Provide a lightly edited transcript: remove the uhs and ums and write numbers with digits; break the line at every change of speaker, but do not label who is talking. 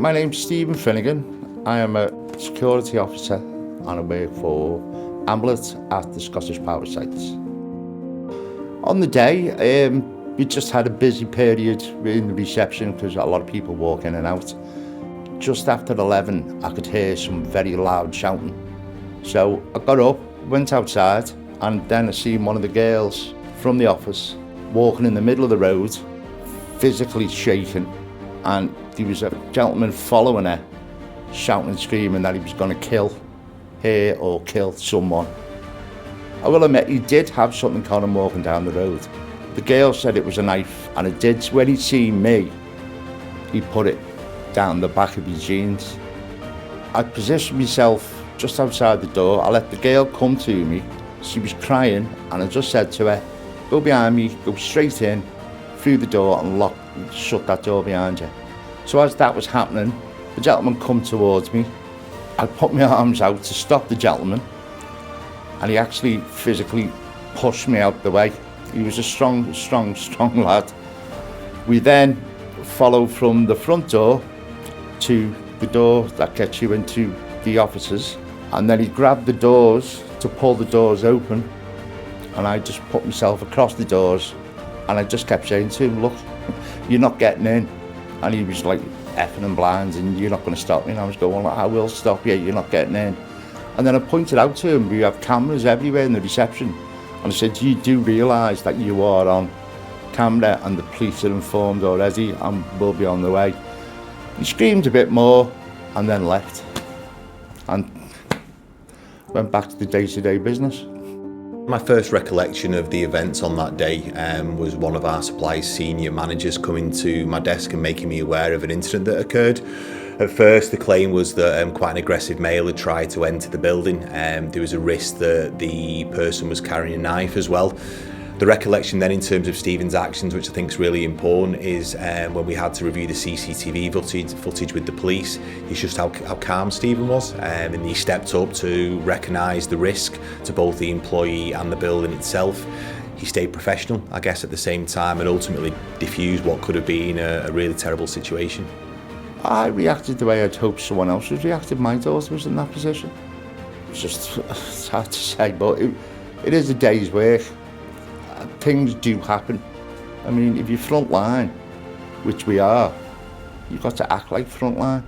My name's Stephen Finnegan. I am a security officer and I work for Amulet at the Scottish Power Sites. On the day, we just had a busy period in the reception because a lot of people walk in and out. Just after 11, I could hear some very loud shouting. So I got up, went outside, and then I seen one of the girls from the office walking in the middle of the road, physically shaking, and there was a gentleman following her, shouting and screaming that he was going to kill her or kill someone. I will admit, he did have something on him walking down the road. The girl said it was a knife, and it did. When he'd seen me, he put it down the back of his jeans. I positioned myself just outside the door. I let the girl come to me. She was crying, and I just said to her, go behind me, go straight in, through the door and shut that door behind you. So as that was happening, the gentleman come towards me. I put my arms out to stop the gentleman, and he actually physically pushed me out the way. He was a strong lad. We then followed from the front door to the door that gets you into the offices, and then he grabbed the doors to pull the doors open, and I just put myself across the doors, and I just kept saying to him, look, you're not getting in. And he was like effing and blinds, and you're not going to stop me. And I was going, I will stop you, you're not getting in. And then I pointed out to him, we have cameras everywhere in the reception. And I said, you do realise that you are on camera and the police are informed already and will be on the way. He screamed a bit more and then left. And went back to the day-to-day business.
My first recollection of the events on that day was one of our supply's senior managers coming to my desk and making me aware of an incident that occurred. At first, the claim was that quite an aggressive male had tried to enter the building. There was a risk that the person was carrying a knife as well. The recollection then in terms of Stephen's actions, which I think is really important, is when we had to review the CCTV footage with the police, it's just how calm Stephen was, and he stepped up to recognise the risk to both the employee and the building itself. He stayed professional, I guess, at the same time, and ultimately diffused what could have been a really terrible situation.
I reacted the way I'd hoped someone else would react if my daughter was in that position. It's hard to say, but it is a day's work. Things do happen. I mean, if you're front line, which we are, you've got to act like front line.